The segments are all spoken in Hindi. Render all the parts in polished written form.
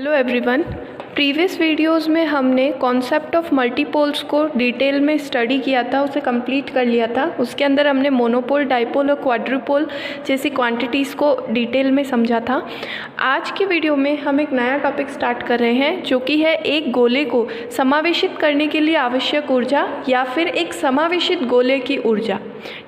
Hello everyone. प्रीवियस वीडियोस में हमने कॉन्सेप्ट ऑफ मल्टीपोल्स को डिटेल में स्टडी किया था, उसे कंप्लीट कर लिया था। उसके अंदर हमने मोनोपोल, डाइपोल और क्वाड्रुपोल जैसी क्वांटिटीज़ को डिटेल में समझा था। आज की वीडियो में हम एक नया टॉपिक स्टार्ट कर रहे हैं, जो कि है एक गोले को समावेशित करने के लिए आवश्यक ऊर्जा या फिर एक समावेशित गोले की ऊर्जा।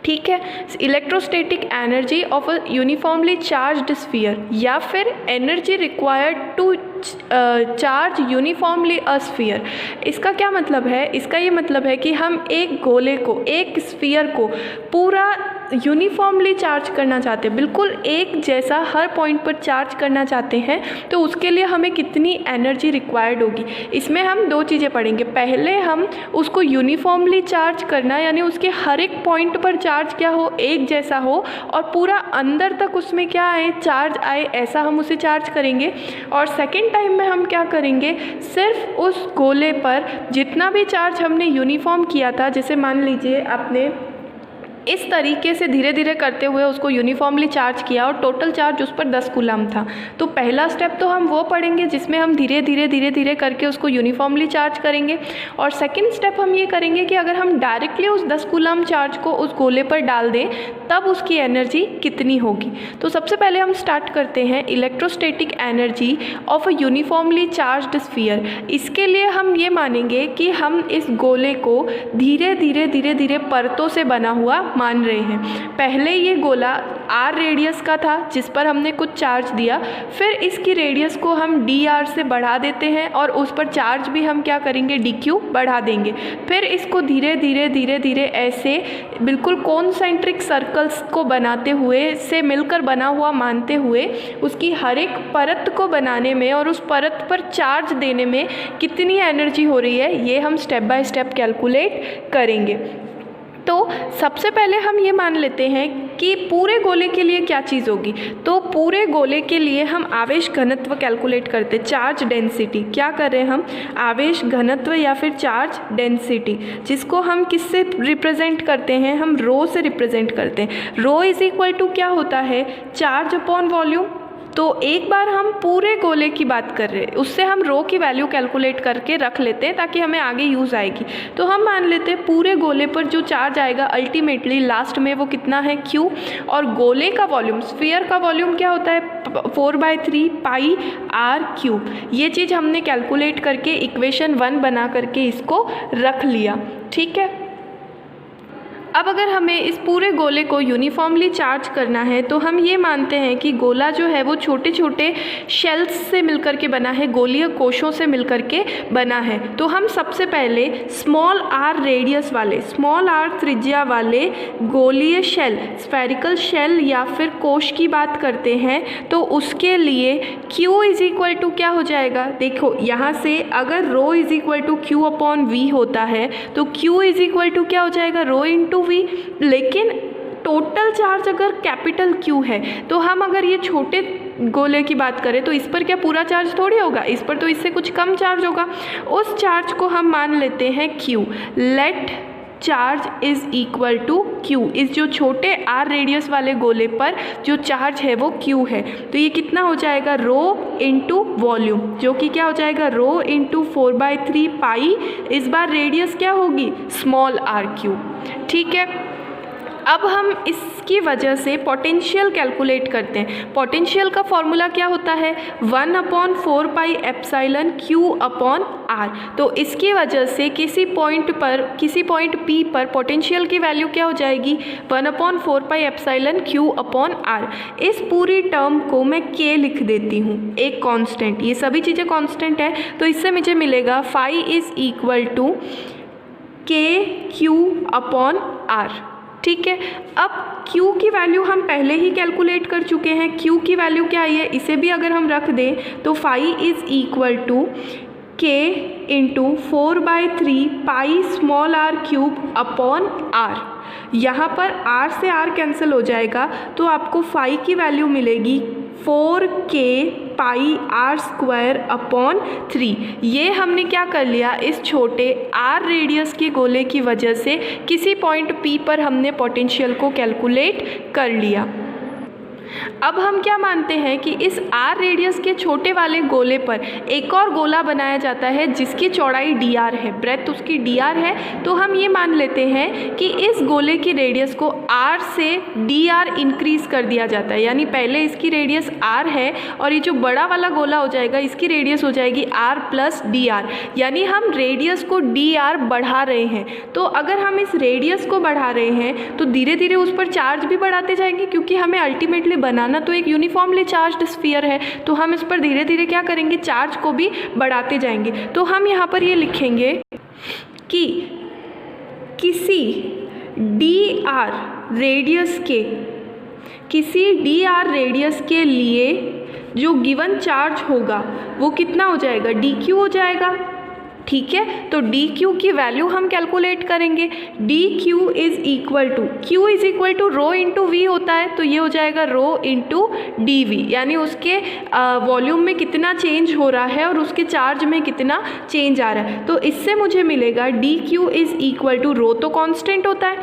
ठीक है, electrostatic energy of a uniformly charged sphere या फिर energy required to charge uniformly a sphere. इसका क्या मतलब है? इसका ये मतलब है कि हम एक गोले को, एक स्फीयर को पूरा यूनिफॉर्मली चार्ज करना चाहते हैं, बिल्कुल एक जैसा हर पॉइंट पर चार्ज करना चाहते हैं। तो उसके लिए हमें कितनी एनर्जी रिक्वायर्ड होगी, इसमें हम दो चीज़ें पढ़ेंगे। पहले हम उसको यूनिफॉर्मली चार्ज करना, यानी उसके हर एक पॉइंट पर चार्ज क्या हो, एक जैसा हो, और पूरा अंदर तक उसमें क्या आए, चार्ज आए, ऐसा हम उसे चार्ज करेंगे। और सेकेंड टाइम में हम क्या करेंगे, सिर्फ उस गोले पर जितना भी चार्ज हमने यूनिफॉर्म किया था, जैसे मान लीजिए आपने इस तरीके से धीरे धीरे करते हुए उसको यूनिफॉर्मली चार्ज किया और टोटल चार्ज उस पर 10 कूलम था। तो पहला स्टेप तो हम वो पढ़ेंगे जिसमें हम धीरे धीरे करके उसको यूनिफॉर्मली चार्ज करेंगे। और सेकंड स्टेप हम ये करेंगे कि अगर हम डायरेक्टली उस 10 कूलम चार्ज को उस गोले पर डाल दें तब उसकी एनर्जी कितनी होगी। तो सबसे पहले हम स्टार्ट करते हैं electrostatic energy of a uniformly charged sphere. इसके लिए हम ये मानेंगे कि हम इस गोले को धीरे धीरे परतों से बना हुआ मान रहे हैं। पहले ये गोला आर रेडियस का था जिस पर हमने कुछ चार्ज दिया, फिर इसकी रेडियस को हम डी आर से बढ़ा देते हैं और उस पर चार्ज भी हम क्या करेंगे, डी क्यू बढ़ा देंगे। फिर इसको धीरे धीरे ऐसे बिल्कुल कॉन्सेंट्रिक सर्कल्स को बनाते हुए, से मिलकर बना हुआ मानते हुए, उसकी हर एक परत को बनाने में और उस परत पर चार्ज देने में कितनी एनर्जी हो रही है, ये हम स्टेप बाय स्टेप कैलकुलेट करेंगे। तो सबसे पहले हम ये मान लेते हैं कि पूरे गोले के लिए क्या चीज़ होगी। तो पूरे गोले के लिए हम आवेश घनत्व कैलकुलेट करते हैं, चार्ज डेंसिटी। क्या कर रहे हैं हम, आवेश घनत्व या फिर चार्ज डेंसिटी, जिसको हम किससे रिप्रेजेंट करते हैं, हम रो से रिप्रेजेंट करते हैं। रो इज इक्वल टू क्या होता है, चार्ज अपॉन वॉल्यूम। तो एक बार हम पूरे गोले की बात कर रहे हैं, उससे हम रो की वैल्यू कैलकुलेट करके रख लेते हैं ताकि हमें आगे यूज़ आएगी। तो हम मान लेते हैं पूरे गोले पर जो चार्ज आएगा अल्टीमेटली लास्ट में वो कितना है, Q। और गोले का वॉल्यूम, स्फीयर का वॉल्यूम क्या होता है, 4/3 पाई आर क्यूब। ये चीज़ हमने कैलकुलेट करके इक्वेशन 1 बना करके इसको रख लिया। ठीक है, अब अगर हमें इस पूरे गोले को यूनिफॉर्मली चार्ज करना है तो हम ये मानते हैं कि गोला जो है वो छोटे छोटे शेल्स से मिलकर के बना है, गोलीय कोशों से मिलकर के बना है। तो हम सबसे पहले स्मॉल आर रेडियस वाले, स्मॉल आर त्रिज्या वाले गोलीय शेल, स्फेरिकल शेल या फिर कोश की बात करते हैं। तो उसके लिए Q इज इक्वल टू क्या हो जाएगा, देखो यहाँ से अगर rho is equal to Q upon V होता है तो Q इज इक्वल टू क्या हो जाएगा, रो इंटू V। लेकिन टोटल चार्ज अगर कैपिटल Q है तो हम अगर ये छोटे गोले की बात करें तो इस पर क्या पूरा चार्ज थोड़ी होगा, इस पर तो इससे कुछ कम चार्ज होगा। उस चार्ज को हम मान लेते हैं Q। Let charge is equal to Q। इस जो छोटे r रेडियस वाले गोले पर जो चार्ज है वो Q है। तो ये कितना हो जाएगा, रो इंटू वॉल्यूम, जो कि क्या हो जाएगा, रो इंटू 4/3 पाई। इस बार रेडियस क्या होगी, स्मॉल r क्यूब। ठीक है, अब हम इसकी वजह से पोटेंशियल कैलकुलेट करते हैं। पोटेंशियल का फॉर्मूला क्या होता है, 1/4 pi epsilon Q upon R। तो इसकी वजह से किसी पॉइंट P पर पोटेंशियल की वैल्यू क्या हो जाएगी, 1/4 pi epsilon Q upon R। इस पूरी टर्म को मैं K लिख देती हूँ, एक कांस्टेंट, ये सभी चीज़ें कांस्टेंट है। तो इससे मुझे मिलेगा phi is equal to KQ upon R। ठीक है, अब Q की वैल्यू हम पहले ही कैलकुलेट कर चुके हैं। Q की वैल्यू क्या आई है, इसे भी अगर हम रख दें तो phi is equal to K into 4/3 pi small r cube upon R। यहाँ पर R से R कैंसिल हो जाएगा तो आपको फाई की वैल्यू मिलेगी 4K पाई R स्क्वायर अपॉन 3। ये हमने क्या कर लिया, इस छोटे R रेडियस के गोले की वजह से किसी पॉइंट P पर हमने पोटेंशियल को कैलकुलेट कर लिया। अब हम क्या मानते हैं कि इस r रेडियस के छोटे वाले गोले पर एक और गोला बनाया जाता है जिसकी चौड़ाई dr है, ब्रेथ उसकी dr है। तो हम ये मान लेते हैं कि इस गोले की रेडियस को r से dr इंक्रीज़ कर दिया जाता है, यानी पहले इसकी रेडियस r है और ये जो बड़ा वाला गोला हो जाएगा इसकी रेडियस हो जाएगी r प्लस dr, यानी हम रेडियस को dr बढ़ा रहे हैं। तो अगर हम इस रेडियस को बढ़ा रहे हैं तो धीरे धीरे उस पर चार्ज भी बढ़ाते जाएंगे, क्योंकि हमें अल्टीमेटली बनाना तो एक यूनिफॉर्मली चार्ज्ड स्फीयर है। तो हम इस पर धीरे धीरे क्या करेंगे, चार्ज को भी बढ़ाते जाएंगे। तो हम यहाँ पर ये लिखेंगे कि किसी dr रेडियस के लिए जो गिवन चार्ज होगा वो कितना हो जाएगा, dq हो जाएगा। ठीक है, तो dq की वैल्यू हम कैलकुलेट करेंगे। dq is equal to, q is equal to rho into V होता है, तो ये हो जाएगा रो इंटू dv, यानी उसके वॉल्यूम में कितना चेंज हो रहा है और उसके चार्ज में कितना चेंज आ रहा है। तो इससे मुझे मिलेगा dq इज़ इक्वल टू, रो तो कांस्टेंट होता है,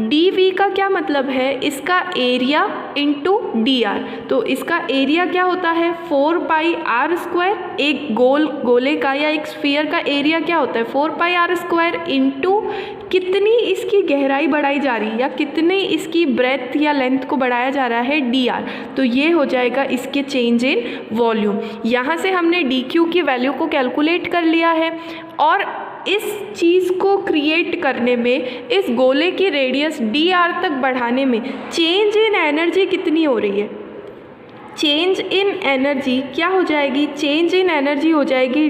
dv का क्या मतलब है, इसका एरिया इंटू dr। तो इसका एरिया क्या होता है, 4πr²। एक गोले का या एक स्फीयर का एरिया क्या होता है, 4πr² इंटू कितनी इसकी गहराई बढ़ाई जा रही है या कितनी इसकी ब्रेथ या लेंथ को बढ़ाया जा रहा है, dr। तो ये हो जाएगा इसके चेंज इन वॉल्यूम। यहाँ से हमने dq की वैल्यू को कैलकुलेट कर लिया है और इस चीज़ को क्रिएट करने में, इस गोले की रेडियस dr तक बढ़ाने में चेंज इन एनर्जी कितनी हो रही है, चेंज इन एनर्जी क्या हो जाएगी, चेंज इन एनर्जी हो जाएगी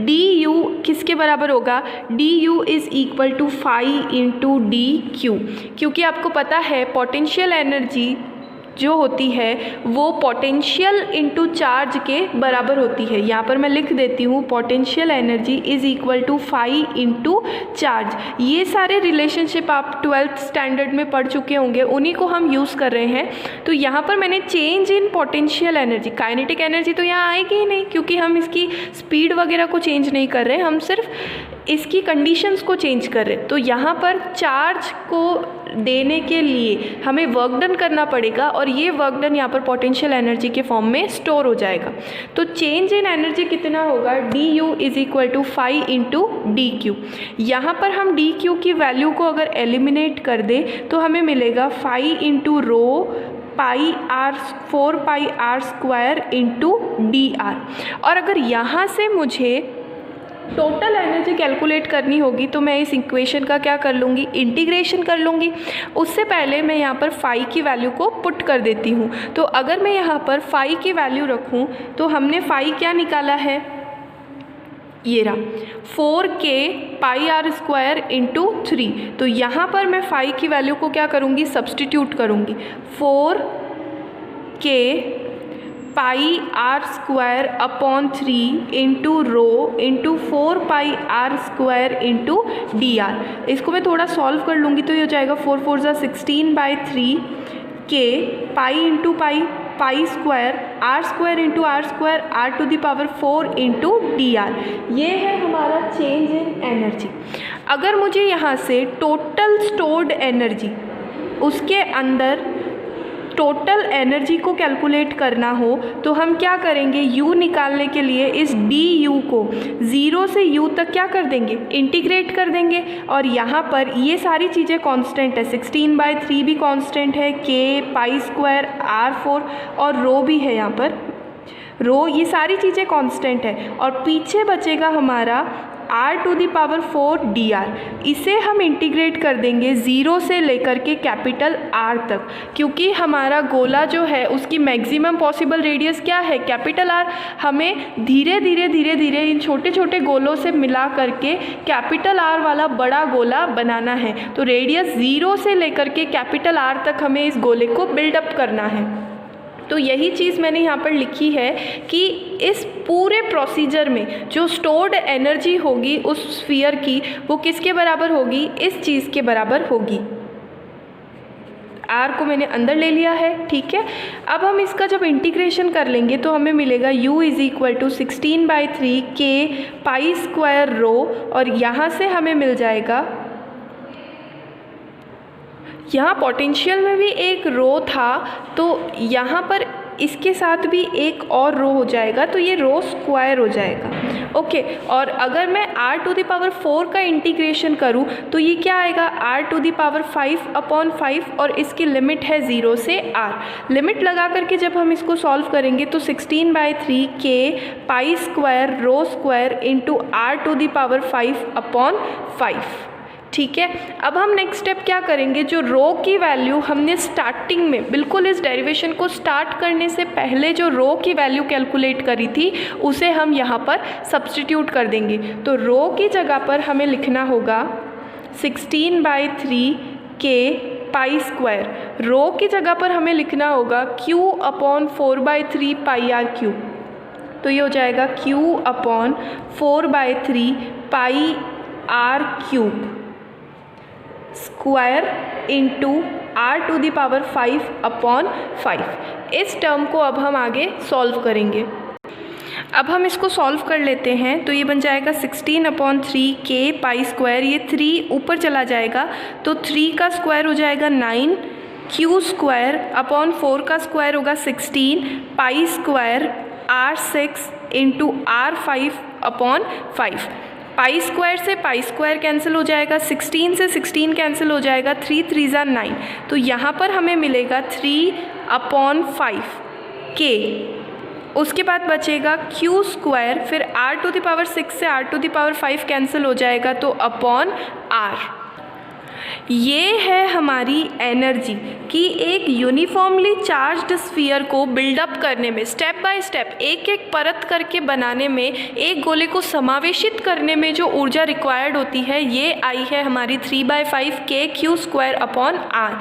du किसके बराबर होगा, du is equal to phi into dq, क्योंकि आपको पता है पोटेंशियल एनर्जी जो होती है वो पोटेंशियल इंटू चार्ज के बराबर होती है। यहाँ पर मैं लिख देती हूँ, potential energy is equal to phi into charge. ये सारे रिलेशनशिप आप 12th स्टैंडर्ड में पढ़ चुके होंगे, उन्हीं को हम यूज़ कर रहे हैं। तो यहाँ पर मैंने change in potential energy, kinetic energy तो यहाँ आएगी ही नहीं क्योंकि हम इसकी स्पीड वगैरह को चेंज नहीं कर रहे, हम सिर्फ इसकी कंडीशंस को चेंज कर रहे। तो यहाँ पर चार्ज को देने के लिए हमें वर्क डन करना पड़ेगा और ये वर्क डन यहाँ पर पोटेंशियल एनर्जी के फॉर्म में स्टोर हो जाएगा। तो चेंज इन एनर्जी कितना होगा, du is equal to phi into dq। यहाँ पर हम dq की वैल्यू को अगर एलिमिनेट कर दें तो हमें मिलेगा phi into rho 4πr² into dr। और अगर यहाँ से मुझे टोटल एनर्जी कैलकुलेट करनी होगी तो मैं इस इक्वेशन का क्या कर लूँगी, इंटीग्रेशन कर लूँगी। उससे पहले मैं यहाँ पर फाई की वैल्यू को पुट कर देती हूँ। तो अगर मैं यहाँ पर फाई की वैल्यू रखूँ तो हमने फाई क्या निकाला है, ये रहा 4k πr² इंटू 3। तो यहाँ पर मैं फाई की वैल्यू को क्या करूँगी, सब्सटीट्यूट करूँगी, 4k πr² upon 3 into rho into 4πr² into dr। इसको मैं थोड़ा सॉल्व कर लूँगी तो ये हो जाएगा 4 4 16/3 k pi into pi, pi square, r² into r² r⁴ into dr। ये है हमारा चेंज इन एनर्जी। अगर मुझे यहाँ से टोटल स्टोर्ड एनर्जी, उसके अंदर टोटल एनर्जी को कैलकुलेट करना हो तो हम क्या करेंगे, u निकालने के लिए इस du को 0 से u तक क्या कर देंगे, इंटीग्रेट कर देंगे। और यहाँ पर ये सारी चीज़ें कांस्टेंट है, 16/3 भी कांस्टेंट है, k π² r4 और रो भी है, यहाँ पर रो, ये सारी चीज़ें कांस्टेंट है। और पीछे बचेगा हमारा r⁴ dr। इसे हम इंटीग्रेट कर देंगे 0 से लेकर के कैपिटल R तक, क्योंकि हमारा गोला जो है उसकी मैक्सिमम पॉसिबल रेडियस क्या है, कैपिटल R। हमें धीरे धीरे इन छोटे छोटे गोलों से मिला करके कैपिटल R वाला बड़ा गोला बनाना है। तो रेडियस 0 से लेकर के कैपिटल R तक हमें इस गोले को बिल्डअप करना है। तो यही चीज़ मैंने यहाँ पर लिखी है कि इस पूरे प्रोसीजर में जो स्टोर्ड एनर्जी होगी उस स्फीयर की, वो किसके बराबर होगी, इस चीज़ के बराबर होगी। R को मैंने अंदर ले लिया है, ठीक है। अब हम इसका जब इंटीग्रेशन कर लेंगे तो हमें मिलेगा u is equal to 16/3 k π² rho, और यहाँ से हमें मिल जाएगा यहाँ पोटेंशियल में भी एक रो था, तो यहाँ पर इसके साथ भी एक और रो हो जाएगा, तो ये रो स्क्वायर हो जाएगा। ओके, और अगर मैं r⁴ का इंटीग्रेशन करूँ तो ये क्या आएगा, r⁵/5 और इसकी लिमिट है 0 से r। लिमिट लगा करके जब हम इसको सॉल्व करेंगे तो 16/3 k pi square rho square into r⁵/5। ठीक है, अब हम नेक्स्ट स्टेप क्या करेंगे, जो रो की वैल्यू हमने स्टार्टिंग में बिल्कुल इस डेरिवेशन को स्टार्ट करने से पहले जो रो की वैल्यू कैलकुलेट करी थी उसे हम यहाँ पर सब्स्टिट्यूट कर देंगे। तो रो की जगह पर हमें लिखना होगा 16/3 k पाई स्क्वायर, रो की जगह पर हमें लिखना होगा q/4/3 पाई r क्यूब। तो ये हो जाएगा q/4/3 पाई r cube square into r⁵/5। इस टर्म को अब हम आगे सॉल्व करेंगे। अब हम इसको सॉल्व कर लेते हैं, तो ये बन जाएगा 16/3 k पाई स्क्वायर, ये 3 ऊपर चला जाएगा तो 3 का स्क्वायर हो जाएगा 9, q² का स्क्वायर होगा 16 pi square r6 into r5/5। Pi square से पाई स्क्वायर कैंसिल हो जाएगा, 16 से 16 कैंसिल हो जाएगा, 3 3 9। तो यहाँ पर हमें मिलेगा 3/5 k। उसके बाद बचेगा q², फिर r⁵ से r⁵5 कैंसिल हो जाएगा तो अपॉन r। ये है हमारी एनर्जी कि एक यूनिफॉर्मली चार्ज्ड स्फीयर को बिल्डअप करने में, स्टेप बाय स्टेप एक एक परत करके बनाने में, एक गोले को समावेशित करने में जो ऊर्जा रिक्वायर्ड होती है, ये आई है हमारी 3/5 k q²/r।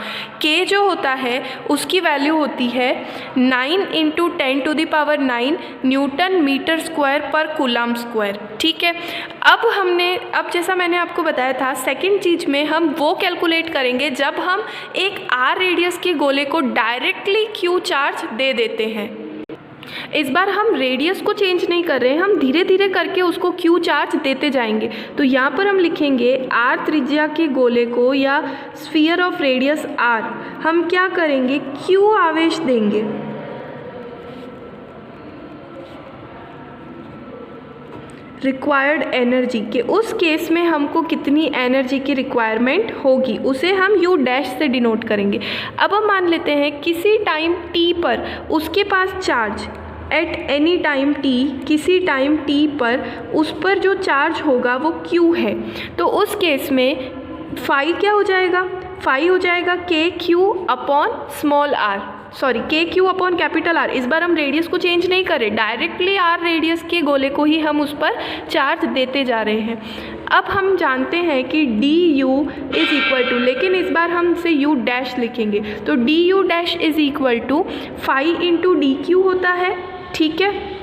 k जो होता है उसकी वैल्यू होती है 9 × 10⁹ न्यूटन मीटर स्क्वायर पर कूलम स्क्वायर। ठीक है, अब जैसा मैंने आपको बताया था, सेकंड चीज़ में हम वो कैलकुलेट करेंगे जब हम एक r रेडियस के गोले को डायरेक्टली q चार्ज दे देते हैं। इस बार हम रेडियस को चेंज नहीं कर रहे हैं, हम धीरे धीरे करके उसको q चार्ज देते जाएंगे। तो यहाँ पर हम लिखेंगे r त्रिज्या के गोले को या स्फीयर ऑफ रेडियस r हम क्या करेंगे, q आवेश देंगे। रिक्वायर्ड एनर्जी के उस केस में हमको कितनी एनर्जी की रिक्वायरमेंट होगी उसे हम u डैश से डिनोट करेंगे। अब हम मान लेते हैं किसी टाइम t पर उसके पास charge, at any time t, किसी टाइम t पर उस पर जो चार्ज होगा वो q है। तो उस केस में फाई क्या हो जाएगा, फाई हो जाएगा kq/r। इस बार हम रेडियस को चेंज नहीं कर रहे, डायरेक्टली r रेडियस के गोले को ही हम उस पर चार्ज देते जा रहे हैं। अब हम जानते हैं कि du इज़ इक्वल टू, लेकिन इस बार हम इसे u डैश लिखेंगे, तो du dash is equal to phi into dq होता है। ठीक है,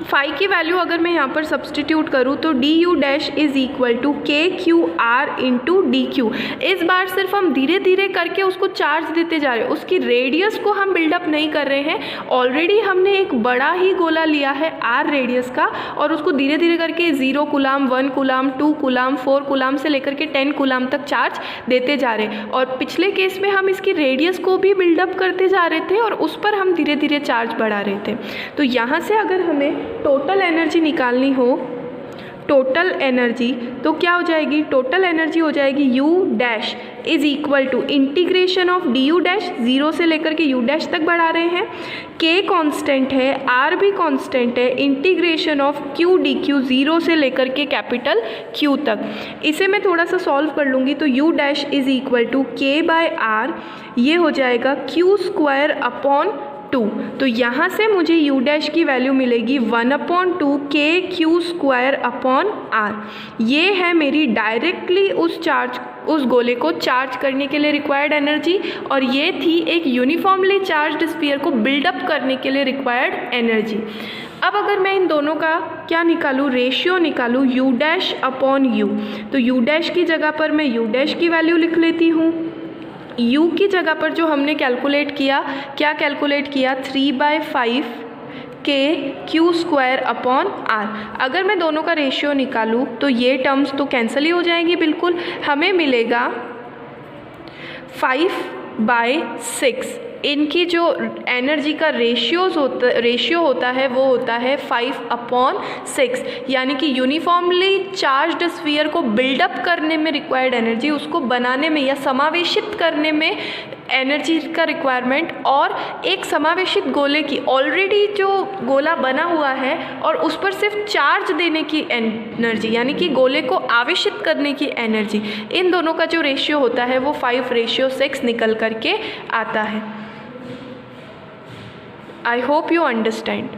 फाई की वैल्यू अगर मैं यहाँ पर सब्सटीट्यूट करूँ तो du dash is equal to kqr into dq। इस बार सिर्फ हम धीरे धीरे करके उसको चार्ज देते जा रहे हैं, उसकी रेडियस को हम बिल्डअप नहीं कर रहे हैं। ऑलरेडी हमने एक बड़ा ही गोला लिया है r रेडियस का और उसको धीरे धीरे करके 0 कूलाम, 1 कूलाम, 2 कूलाम, 4 कूलाम से लेकर के 10 कूलाम तक चार्ज देते जा रहे हैं। और पिछले केस में हम इसकी रेडियस को भी बिल्डअप करते जा रहे थे और उस पर हम धीरे धीरे चार्ज बढ़ा रहे थे। तो यहाँ से अगर हमें टोटल एनर्जी निकालनी हो, टोटल एनर्जी, तो क्या हो जाएगी, टोटल एनर्जी हो जाएगी u dash is equal to integration of du dash, 0 से लेकर के u डैश तक बढ़ा रहे हैं, k कांस्टेंट है, r भी कांस्टेंट है, इंटीग्रेशन ऑफ q dq, 0 से लेकर के कैपिटल Q तक। इसे मैं थोड़ा सा सॉल्व कर लूँगी तो u dash is equal to k/r, ये हो जाएगा q²/2। तो यहाँ से मुझे u डैश की वैल्यू मिलेगी 1/2 kq²/r। ये है मेरी डायरेक्टली उस गोले को चार्ज करने के लिए रिक्वायर्ड एनर्जी, और ये थी एक यूनिफॉर्मली चार्ज्ड स्फीयर को बिल्डअप करने के लिए रिक्वायर्ड एनर्जी। अब अगर मैं इन दोनों का क्या निकालूँ, रेशियो निकालूँ u डैश अपॉन u, तो u डैश की जगह पर मैं u डैश की वैल्यू लिख लेती हूँ। u की जगह पर जो हमने कैलकुलेट किया, क्या कैलकुलेट किया, 3/5 k q²/r। अगर मैं दोनों का रेशियो निकालूँ तो ये टर्म्स तो कैंसिल ही हो जाएंगी बिल्कुल। हमें मिलेगा 5/6। इनकी जो एनर्जी का रेशियो होता है वो होता है 5/6, यानी कि यूनिफॉर्मली चार्ज्ड स्फीयर को बिल्डअप करने में रिक्वायर्ड एनर्जी, उसको बनाने में या समावेशित करने में एनर्जी का रिक्वायरमेंट, और एक समावेशित गोले की ऑलरेडी जो गोला बना हुआ है और उस पर सिर्फ चार्ज देने की एनर्जी, यानी कि गोले को आवेशित करने की एनर्जी, इन दोनों का जो रेशियो होता है वो 5/6 निकल करके आता है। I hope you understand.